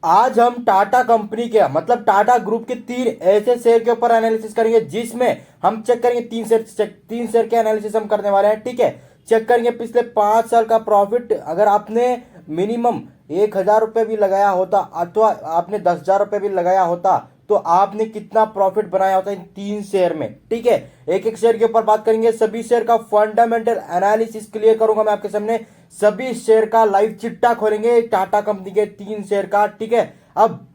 आज हम टाटा कंपनी के मतलब टाटा ग्रुप के तीन ऐसे शेयर के ऊपर एनालिसिस करेंगे जिसमें हम चेक करेंगे तीन शेयर के एनालिसिस हम करने वाले हैं। ठीक है, चेक करेंगे पिछले 5 साल का प्रॉफिट। अगर आपने मिनिमम 1,000 रुपये भी लगाया होता अथवा आपने 10,000 रुपये भी लगाया होता तो आपने कितना प्रॉफिट बनाया होता इन तीन शेयर में। ठीक है, एक एक शेयर के ऊपर बात करेंगे, सभी शेयर का फंडामेंटल एनालिसिस क्लियर करूंगा मैं आपके सामने, सभी शेयर का लाइव चिट्टा खोलेंगे टाटा कंपनी के तीन शेयर का। ठीक है, अब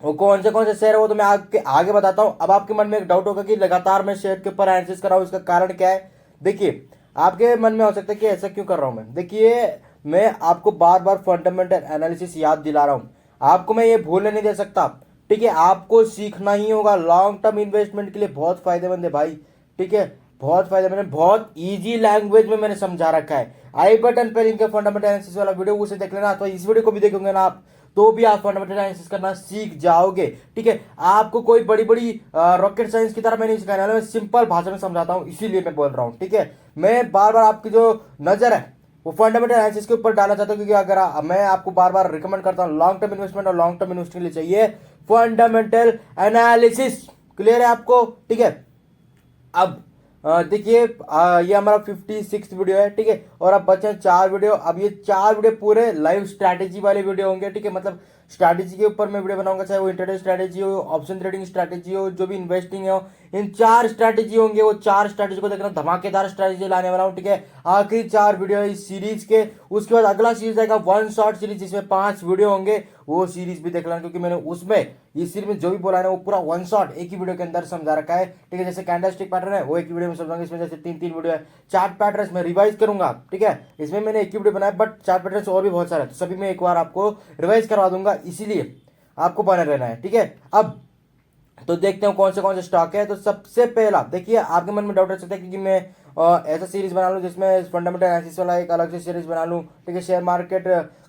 वो कौन से शेयर है वो तो मैं आगे बताता हूं। अब आपके मन में एक डाउट होगा कि लगातार मैं शेयर के ऊपर एनालिसिस कर रहा हूं, इसका कारण क्या है। देखिए, आपके मन में हो सकता है कि ऐसा क्यों कर रहा हूं मैं। देखिए, मैं आपको बार बार फंडामेंटल एनालिसिस याद दिला रहा हूं, आपको मैं ये भूलने नहीं दे सकता। ठीक है, आपको सीखना ही होगा, लॉन्ग टर्म इन्वेस्टमेंट के लिए बहुत फायदेमंद है भाई। ठीक है, बहुत फायदेमंद है, बहुत इजी लैंग्वेज में मैंने समझा रखा है। आई बटन पर इनके फंडामेंटल एनालिसिस वाला वीडियो उसे देख लेना, तो इस वीडियो को भी देखोगे ना आप तो भी आप फंडामेंटल एनालिसिस करना सीख जाओगे। ठीक है, आपको कोई बड़ी बड़ी रॉकेट साइंस की तरह मैं नहीं सिखाने वाला, मैं सिंपल भाषा में समझाता हूं, इसीलिए मैं बोल रहा हूं। ठीक है, मैं बार बार आपकी जो नजर है वो फंडामेंटल एनालिसिस के ऊपर डालना चाहता हूं, क्योंकि अगर मैं आपको बार बार रिकमेंड करता हूं लॉन्ग टर्म इन्वेस्टमेंट, और लॉन्ग टर्म इन्वेस्टमेंट के लिए चाहिए फंडामेंटल एनालिसिस। क्लियर है आपको। ठीक है, अब देखिए, ये हमारा 56 वीडियो है। ठीक है, और अब बचे हैं 4 वीडियो। अब ये 4 वीडियो पूरे लाइव स्ट्रैटेजी वाले वीडियो होंगे। ठीक है, मतलब स्ट्रैटेजी के ऊपर मैं वीडियो बनाऊंगा, चाहे वो इंटरडे स्ट्रैटेजी हो, ऑप्शन ट्रेडिंग स्ट्रैटेजी हो, जो भी इन्वेस्टिंग हो, इन 4 स्ट्रैटेजी होंगे। वो 4 स्ट्रैटेजी को देखना, धमाकेदार स्ट्रैटेजी लाने वाला हूँ। ठीक है, आखिरी 4 वीडियो है इस सीरीज के। उसके बाद अगला सीरीज आएगा वन शॉट सीरीज, जिसमें 5 वीडियो होंगे। वो सीरीज भी देख लेना, क्योंकि मैंने उसमें इस सीरीज में जो भी बोला है ना वो पूरा वन शॉट एक ही वीडियो के अंदर समझा रखा है। ठीक है, जैसे कैंडलस्टिक पैटर्न है वो एक ही वीडियो में समझाऊंगा, इसमें जैसे 3 3 वीडियो है। चार्ट पैटर्न में रिवाइज करूंगा। ठीक है, इसमें मैंने एक ही वीडियो बनाया, बट चार्ट पैटर्न और भी बहुत सारे हैं, तो सभी में एक बार आपको रिवाइज करवा दूंगा, इसीलिए आपको बने रहना है। ठीक है, अब तो देखते हैं कौन से स्टॉक है। तो सबसे पहला देखिए, आपके मन में डाउट रह सकता है क्योंकि मैं ऐसा सीरीज बना लूं जिसमें फंडामेंटल एनालिसिस वाला एक अलग से सीरीज बना लूं। ठीक है, शेयर मार्केट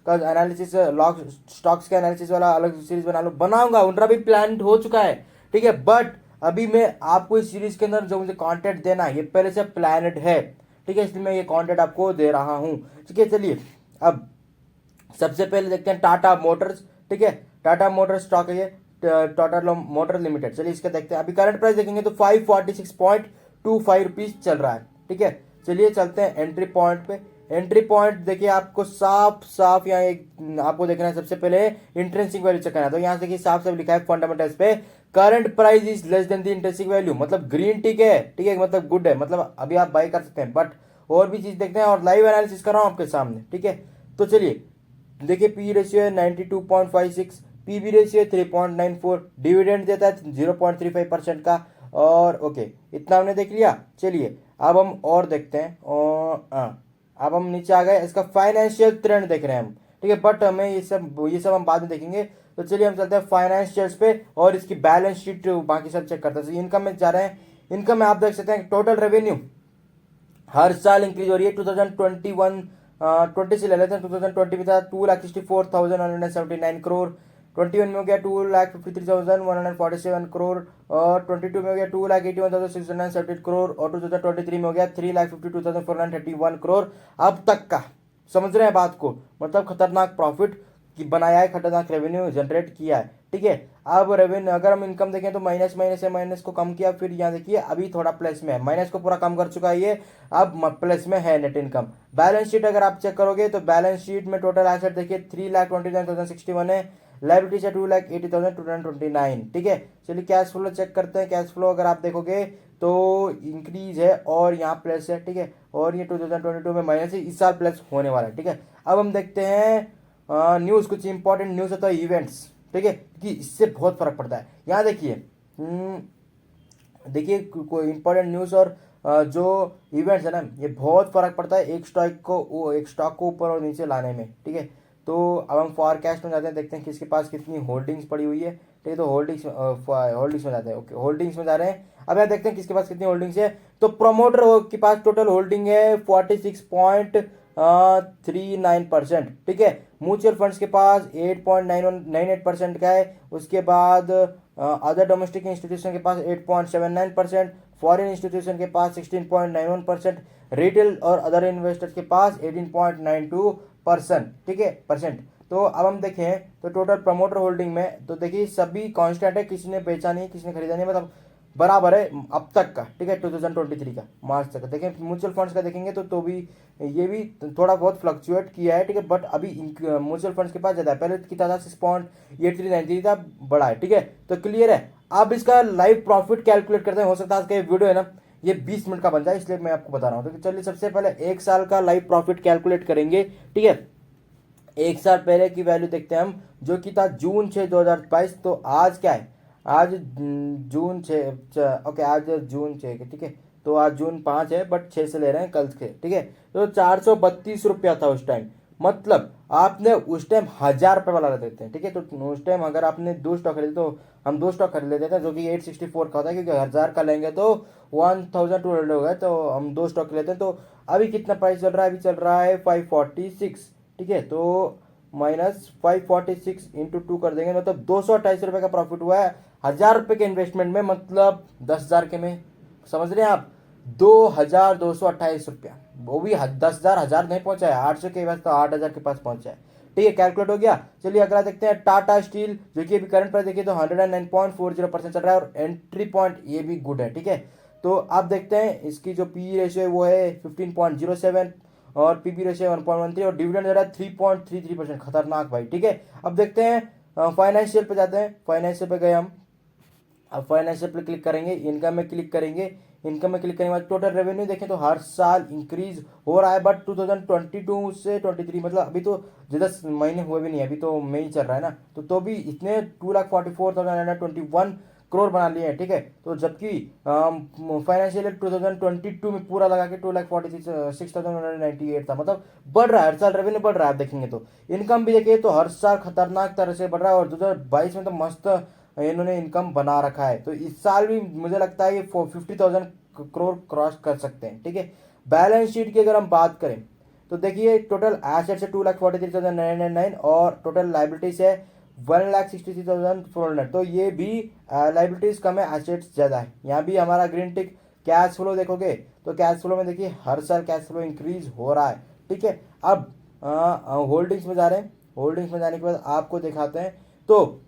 का एनालिसिस, लॉक स्टॉक्स का एनालिसिस वाला अलग सीरीज बना लूं, बनाऊंगा, उनका भी प्लान हो चुका है। ठीक है, बट अभी मैं आपको इस सीरीज के अंदर जो मुझे कंटेंट देना है ये पहले से प्लानड है। ठीक है, इसलिए मैं ये कंटेंट आपको दे रहा हूं। ठीक है, चलिए अब सबसे पहले देखते हैं टाटा मोटर्स। ठीक है, टाटा मोटर्स स्टॉक है ये, टाटा मोटर लिमिटेड। चलिए इसका देखते हैं। अभी करंट प्राइस देखेंगे तो 546.25 रुपीज चल रहा है। ठीक है, चलिए चलते हैं एंट्री पॉइंट पे। एंट्री पॉइंट देखिए, आपको साफ साफ यहाँ एक आपको देखना है, सबसे पहले इंट्रेंसिक वैल्यू चेक करना है। तो यहाँ से देखिए साफ साफ लिखा है फंडामेंटल्स पे, current price is less than the intrinsic value, मतलब ग्रीन टिक है। ठीक है, मतलब गुड है, मतलब अभी आप बाई कर सकते हैं। बट और भी चीज देखते हैं, और लाइव एनालिसिस कर रहा हूँ आपके सामने। ठीक है, तो चलिए देखिए, पी रेशियो है 92.56, पीबी रेशियो है 3.94, डिविडेंड देता है 0.35% का। और ओके, इतना हमने देख लिया। चलिए अब हम और देखते हैं, और अब हम नीचे आ गए, इसका फाइनेंशियल ट्रेंड देख रहे हैं हम। ठीक है, बट हमें ये सब हम बाद में देखेंगे। तो चलिए हम चलते हैं फाइनेंशियल्स पे, और इसकी बैलेंस शीट बाकी सब चेक करते हैं। इनकम में जा रहे हैं, इनकम में आप देख सकते हैं टोटल रेवेन्यू हर साल इंक्रीज हो रही है। 2021 20 से ले लेते हैं, 2020 में था 2,64,179 करोड़, 21 में हो गया 2,53,147 करोड़, और 22 में हो गया 2,81,670 करोड़, और 2023 में हो गया 3,52,431 करोड़। अब तक का समझ रहे हैं बात को, मतलब खतरनाक प्रॉफिट की बनाया है, खतरनाक रेवेन्यू जनरेट किया है। ठीक है, अब रेवेन्यू अगर हम इनकम देखें तो माइनस माइनस से माइनस को कम किया, फिर यहाँ देखिए अभी थोड़ा प्लस में है, माइनस को पूरा कम कर चुका है ये, अब प्लस में है नेट इनकम। बैलेंस शीट अगर आप चेक करोगे तो बैलेंस शीट में टोटल एसेट देखिए 3,29,061 है, लाइबिलिटी है 2,80,229। ठीक है, चलिए कैश फ्लो चेक करते हैं। कैश फ्लो अगर आप देखोगे तो इंक्रीज है, और यहाँ प्लस है। ठीक है, और ये 2022 में माइनस है, इस साल प्लस होने वाला है। ठीक है, अब हम देखते हैं न्यूज़, कुछ इंपॉर्टेंट न्यूज़ है तो इवेंट्स। ठीक है, क्योंकि इससे बहुत फर्क पड़ता है। यहाँ देखिए, देखिए कोई इंपॉर्टेंट न्यूज़ और जो इवेंट्स है ना, ये बहुत फर्क पड़ता है एक स्टॉक को ऊपर और नीचे लाने में। ठीक है, तो अब हम फॉरकास्ट में जाते हैं, देखते हैं किसके पास कितनी होल्डिंग्स पड़ी हुई है। ठीक है, तो होल्डिंग्स में जाते हैं। ओके, होल्डिंग्स में जा रहे हैं। अब यहाँ देखते हैं किसके पास कितनी होल्डिंग्स है। तो प्रोमोटर के पास टोटल होल्डिंग है 46.39%। ठीक है, म्यूचुअल फंड्स के पास 8.98% का है। उसके बाद अदर डोमेस्टिक इंस्टीट्यूशन के पास 8.79%, फॉरेन इंस्टीट्यूशन के पास 16.91%, रिटेल और अदर इन्वेस्टर्स के पास 18.92%। ठीक है, परसेंट। तो अब हम देखें तो टोटल प्रमोटर होल्डिंग में तो देखिए सभी कांस्टेंट है, किसी ने बेचा नहीं किसी ने खरीदा नहीं, मतलब बराबर है अब तक का, ठीक है 2023 का मार्च तक देखें। म्यूचुअल फंड्स का देखेंगे तो भी ये भी थोड़ा बहुत फ्लक्चुएट किया है, ठीक है, बट अभी म्यूचुअल फंड्स के पास ज़्यादा है, पहले कितना था 6.8393 था, बड़ा है, ठीक है। तो क्लियर है। अब इसका लाइव प्रॉफिट कैलकुलेट करते हैं, हो सकता है आज का ये वीडियो है ना ये 20 मिनट का बन जाए, इसलिए मैं आपको बता रहा हूँ। तो चलिए सबसे पहले एक साल का लाइव प्रॉफिट कैलकुलेट करेंगे, ठीक है। एक साल पहले की वैल्यू देखते हैं हम, जो कि था जून 6 2022। तो आज क्या है, आज जून 6, ओके आज जून 6, ठीक है। तो आज जून 5 है बट 6 से ले रहे हैं कल से, ठीक है। तो 432 रुपया था उस टाइम, मतलब आपने उस टाइम 1000 रुपये वाला ले देते हैं, ठीक है। तो उस टाइम अगर आपने 2 स्टॉक खरीदे तो हम 2 स्टॉक खरीद लेते थे, जो कि 864 का होता है, क्योंकि 1000 का लेंगे तो 1200 हो गए, तो हम 2 स्टॉक लेते हैं। तो अभी कितना प्राइस चल रहा है, अभी चल रहा है 546, ठीक है। तो माइनस 546 इंटू 2 कर देंगे, मतलब 228 रुपये का प्रॉफिट हुआ है 1000 रुपये के इन्वेस्टमेंट में, मतलब 10,000 के में, समझ रहे हैं आप, 2228 रुपया, वो भी 10,000 हजार नहीं पहुंचा है, 800 के पास तो 8,000 के पास पहुंचा है, ठीक है। कैलकुलेट हो गया। चलिए अगला देखते हैं टाटा स्टील, जो कि अभी करंट प्राइस देखिए तो 109.40% चल रहा है और एंट्री पॉइंट ये भी गुड है, ठीक है। तो आप देखते हैं इसकी जो पी रेशियो है वो है 15.07 और पीबी रेशियो 1.13 और डिविडेंड दे रहा है 3.33%, खतरनाक भाई, ठीक है। अब देखते हैं फाइनेंशियल पे जाते हैं, फाइनेंशियल पे गए हम, अब फाइनेंशियल पे क्लिक करेंगे, इनकम में क्लिक करेंगे, इनकम में क्लिक करने के बाद टोटल रेवेन्यू देखें तो हर साल इंक्रीज हो रहा है, बट 2022 से 23 मतलब अभी तो ज़्यादा महीने हुए भी नहीं, अभी तो मई ही चल रहा है ना, तो भी इतने 2,44,921 करोड़ बना लिए हैं, ठीक है। तो जबकि फाइनेंशियल 2022 में पूरा लगा के 2,46,198 था, मतलब बढ़ रहा है हर साल, रेवेन्यू बढ़ रहा है। आप देखेंगे तो इनकम भी देखिए तो हर साल खतरनाक तरह से बढ़ रहा है, और 2022 में तो मस्त इन्होंने इनकम बना रखा है, तो इस साल भी मुझे लगता है ये 50,000 करोड़ क्रॉस कर सकते हैं, ठीक है। बैलेंस शीट की अगर हम बात करें तो देखिए टोटल एसेट्स है 2,43,999 और टोटल लाइबिलिटीज है 1,63,400, तो ये भी लाइबिलिटीज कम है, एसेट्स ज़्यादा है। यहाँ भी हमारा ग्रीन टिक। कैश फ्लो देखोगे तो कैश फ्लो में देखिए हर साल कैश फ्लो इंक्रीज हो रहा है, ठीक है। अब होल्डिंग्स में जा रहे हैं, होल्डिंग्स में जाने के बाद आपको दिखाते हैं। तो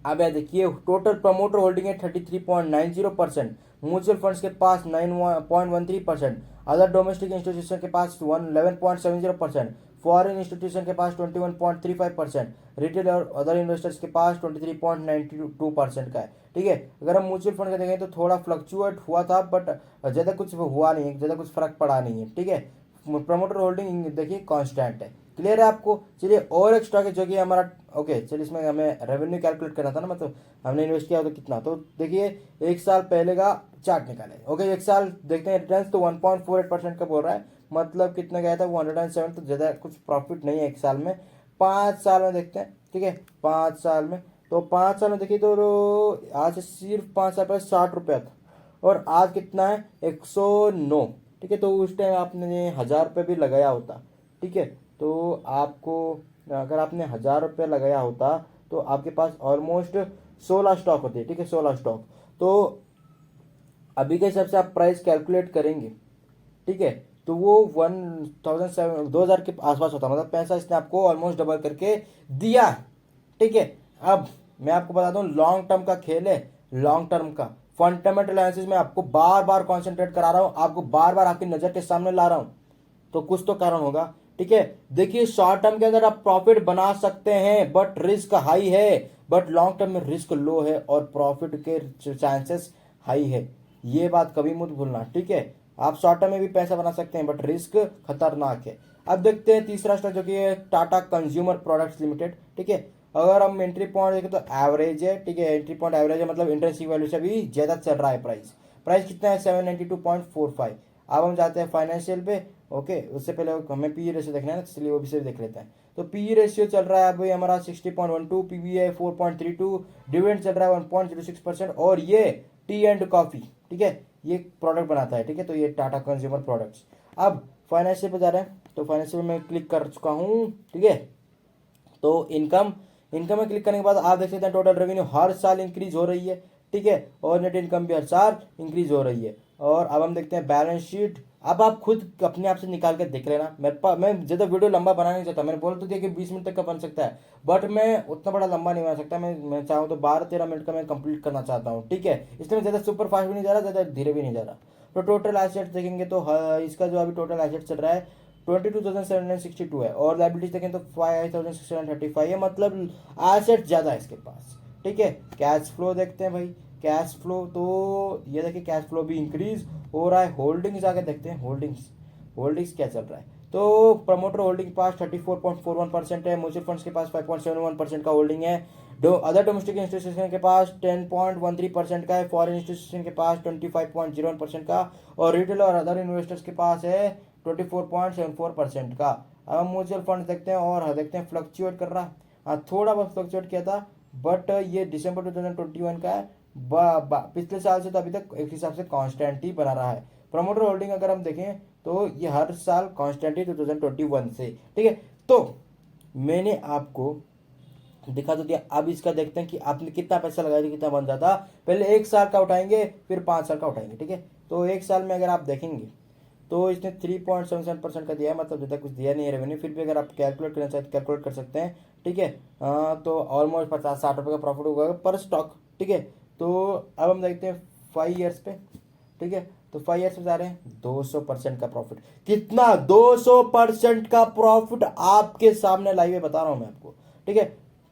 अब यह देखिए टोटल प्रमोटर होल्डिंग है 33.90%, म्यूचुअल फंड्स के पास 9.13%, अदर डोमेस्टिक इंस्टीट्यूशन के पास 11.70%, फॉरेन इंस्टीट्यूशन के पास 21.35%, रिटेल और अदर इन्वेस्टर्स के पास 23.92% का है, ठीक है। अगर हम म्यूचुअल फंड का देखें तो थोड़ा फ्लक्चुएट हुआ था, बट ज़्यादा कुछ हुआ नहीं है, ज़्यादा कुछ फर्क पड़ा नहीं है, ठीक है। प्रमोटर होल्डिंग देखिए कांस्टेंट है, क्लियर है आपको। चलिए और एक स्टॉक है जो कि हमारा, ओके चलिए इसमें हमें रेवेन्यू कैलकुलेट करना था ना, मतलब हमने इन्वेस्ट किया तो कितना, तो देखिए एक साल पहले का चार्ट निकाले, ओके एक साल देखते हैं रिटर्न तो 1.48% का बोल रहा है, मतलब कितना गया था 107, तो ज़्यादा कुछ प्रॉफिट नहीं है एक साल में। 5 साल में देखते हैं, ठीक है 5 साल में, तो 5 साल में देखिए तो आज सिर्फ 5 साल पहले 60 रुपया था और आज कितना है 109, ठीक है। तो उस टाइम आपने 1000 रुपये भी लगाया होता, ठीक है, तो आपको अगर आपने 1000 रुपये लगाया होता तो आपके पास ऑलमोस्ट 16 स्टॉक होते, ठीक है 16 स्टॉक। तो अभी के हिसाब से आप प्राइस कैलकुलेट करेंगे, ठीक है, तो वो 1,007 2,000 के आसपास होता, मतलब पैसा इसने आपको ऑलमोस्ट डबल करके दिया, ठीक है। अब मैं आपको बता दूं लॉन्ग टर्म का खेल है, लॉन्ग टर्म का फंडामेंटल एनालिसिस में आपको बार बार कॉन्सेंट्रेट करा रहा हूं, आपको बार बार आपकी नजर के सामने ला रहा हूं, तो कुछ तो कारण होगा, ठीक है। देखिए शॉर्ट टर्म के अंदर आप प्रॉफिट बना सकते हैं बट रिस्क हाई है, बट लॉन्ग टर्म में रिस्क लो है और प्रॉफिट के चांसेस हाई है, ये बात कभी मत भूलना, ठीक है। आप शॉर्ट टर्म में भी पैसा बना सकते हैं बट रिस्क खतरनाक है। अब देखते हैं तीसरा स्टॉक जो कि है टाटा कंज्यूमर प्रोडक्ट्स लिमिटेड, ठीक है। अगर हम एंट्री पॉइंट देखें तो एवरेज है, ठीक है, एंट्री पॉइंट एवरेज है, मतलब इंटरेंसिक वैल्यू से भी ज्यादा चल रहा है प्राइस, प्राइस कितना है 792.45। अब हम जाते हैं फाइनेंशियल पे, ओके उससे पहले हमें पी रेशियो देखना है ना, इसलिए वो भी से देख लेते हैं। तो पी रेशियो चल रहा है अभी हमारा 60.12, पीबी है 4.32, डिविडेंड चल रहा है 1.06%, और ये टी एंड कॉफी, ठीक है, ये प्रोडक्ट बनाता है, ठीक है। तो ये टाटा कंज्यूमर प्रोडक्ट्स। अब फाइनेंशियल पे जा रहे हैं, तो फाइनेंशियल में क्लिक कर चुका हूँ, ठीक है। तो इनकम, इनकम में क्लिक करने के बाद आप देख सकते हैं टोटल रेवेन्यू हर साल इंक्रीज हो रही है, ठीक है, और नेट इनकम भी हर साल इंक्रीज हो रही है। और अब हम देखते हैं बैलेंस शीट। अब आप खुद अपने आप से निकाल के देख लेना। मैं ज़्यादा वीडियो लंबा बनाना नहीं चाहता, मैंने बोल तो दिया कि 20 मिनट तक का बन सकता है, बट मैं उतना बड़ा लंबा नहीं बना सकता। मैं चाहूँ तो 12-13 मिनट का मैं कंप्लीट करना चाहता हूँ, ठीक है। इसलिए मैं ज़्यादा सुपर फास्ट भी नहीं जा रहा, ज़्यादा धीरे भी नहीं जा रहा। तो टोटल एसेट्स देखेंगे तो इसका जो अभी टोटल एसेट चल रहा है 22,762 है, और लाइबिलिटीज देखें तो 5,635 है, मतलब एसेट ज़्यादा है इसके पास, ठीक है। कैश फ्लो देखते हैं भाई, कैश फ्लो तो ये देखिए कैश फ्लो भी इंक्रीज हो रहा है। होल्डिंग्स आगे देखते हैं, होल्डिंग्स होल्डिंग्स क्या चल रहा है। तो प्रमोटर होल्डिंग के पास 34.41% है, म्यूचुअल फंड्स के पास 5.71% का होल्डिंग है, अदर डोमेस्टिक इंस्टीट्यूशन के पास 10.13% का है, फॉरेन इंस्टीट्यूशन के पास 25.01% का, और रिटेल और अदर इन्वेस्टर्स के पास है 24.74% का। अब हम म्यूचुअल फंड देखते हैं, और देखते हैं फ्लक्चुएट कर रहा है, हाँ थोड़ा बहुत फ्लक्चुएट किया था, बट ये दिसंबर 2021 का है। पिछले साल से तो अभी तक एक हिसाब से कांस्टेंट ही बना रहा है। प्रमोटर होल्डिंग अगर हम देखें तो ये हर साल कांस्टेंट ही 2021 से, ठीक है। तो मैंने आपको दिखा तो दिया, अब इसका देखते हैं कि आपने कितना पैसा लगाया तो कितना बन जाता। पहले 1 साल का उठाएंगे, फिर 5 साल का उठाएंगे, ठीक है। तो 1 साल में अगर आप देखेंगे तो इसने 3.77% का दिया है, मतलब ज़्यादा कुछ दिया नहीं है रेवेन्यू। फिर भी अगर आप कैलकुलेट करना चाहते कैलकुलेट कर सकते हैं, ठीक है। तो ऑलमोस्ट 50-60 रुपये का प्रॉफिट होगा पर स्टॉक, ठीक है। तो अब हम देखते हैं 5 ईयर्स पे, ठीक है। तो 5 ईयर्स में जा रहे हैं 200% का प्रॉफिट। कितना? 200% का प्रॉफिट आपके सामने लाइव बता रहा हूं मैं आपको, ठीक है।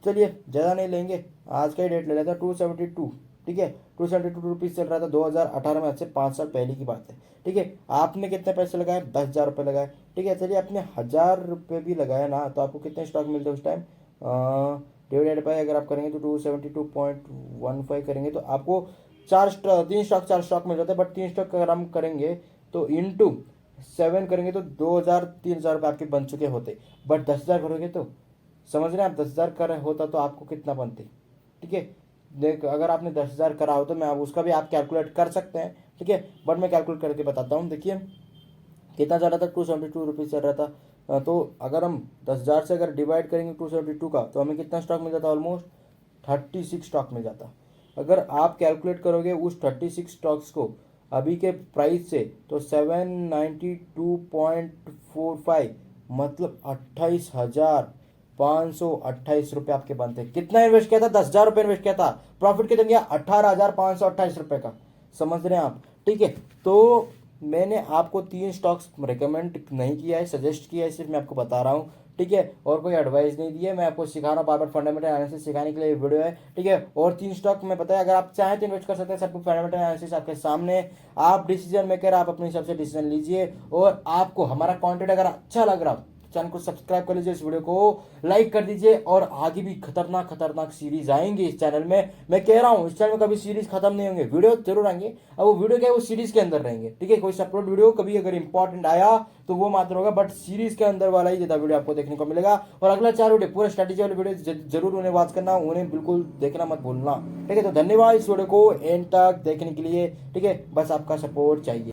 चलिए ज़्यादा नहीं लेंगे, आज का ही डेट ले लेते हैं 272, ठीक है। 272 रुपीज़ चल रहा था 2018 में, आज से 5 साल पहले की बात है, ठीक है। आपने कितने पैसे लगाए? 10,000 रुपये लगाए, ठीक है। चलिए आपने 1,000 रुपये भी लगाया ना, तो आपको कितने स्टॉक मिलते हैं उस टाइम? डिवाइडेड बाय अगर आप करेंगे तो 272.15 करेंगे तो आपको 4 स्टॉक मिल जाते हैं। बट 3 स्टॉक अगर हम करेंगे तो इंटू 7 करेंगे तो 2,000-3,000 रुपये आपके बन चुके होते। बट 10,000 करोगे तो समझ रहे हैं आप, 10,000 कर होता तो आपको कितना बनते, ठीक है। देख अगर आपने 10,000 करा हो तो मैं उसका भी आप कैलकुलेट कर सकते हैं, ठीक है। बट मैं कैलकुलेट करके बताता हूँ। देखिए कितना चल रहा था, 272 रुपीज़ चल रहा था। तो अगर हम 10,000 से अगर डिवाइड करेंगे 272 का, तो हमें कितना स्टॉक मिल जाता? ऑलमोस्ट 36 स्टॉक मिल जाता। अगर आप कैलकुलेट करोगे उस 36 स्टॉक्स को अभी के प्राइस से, तो 792.45, मतलब 28,528 रुपये आपके बनते हैं। कितना इन्वेस्ट किया था? 10,000 रुपये इन्वेस्ट किया था, प्रॉफिट कितना गया? 18,528 रुपये का, समझ रहे हैं आप, ठीक है। तो मैंने आपको 3 स्टॉक्स रिकमेंड नहीं किया है, सजेस्ट किया है, सिर्फ मैं आपको बता रहा हूँ, ठीक है। और कोई एडवाइस नहीं दी है, मैं आपको सिखा रहा हूँ, बार बार फंडामेंटल एनालिसिस सिखाने के लिए वीडियो है, ठीक है। और 3 स्टॉक मैं बताया, अगर आप चाहें तो इन्वेस्ट कर सकते हैं, सब कुछ फंडामेंटल एनालिसिस आपके सामने, आप डिसीजन मेकर, आप अपने हिसाब से डिसीजन लीजिए। और आपको हमारा कंटेंट अगर अच्छा लग रहा, चैनल को सब्सक्राइब कर लीजिए, इस वीडियो को लाइक कर दीजिए, और आगे भी खतरनाक खतरनाक सीरीज आएंगी इस चैनल में। मैं कह रहा हूँ इस चैनल में कभी सीरीज खत्म नहीं होंगे, वीडियो जरूर आएंगे। अब वो वीडियो क्या है, वो सीरीज के अंदर रहेंगे, ठीक है। कोई सेपरेट वीडियो कभी अगर इंपॉर्टेंट आया तो वो मात्र होगा, बट सीरीज के अंदर वाला ही ज्यादा वीडियो आपको देखने को मिलेगा। और अगला 4 वीडियो पूरा स्ट्रेटेजी वाले वीडियो जरूर उन्हें वॉच करना, उन्हें बिल्कुल देखना मत भूलना, ठीक है। तो धन्यवाद इस वीडियो को एंड तक देखने के लिए, ठीक है। बस आपका सपोर्ट चाहिए।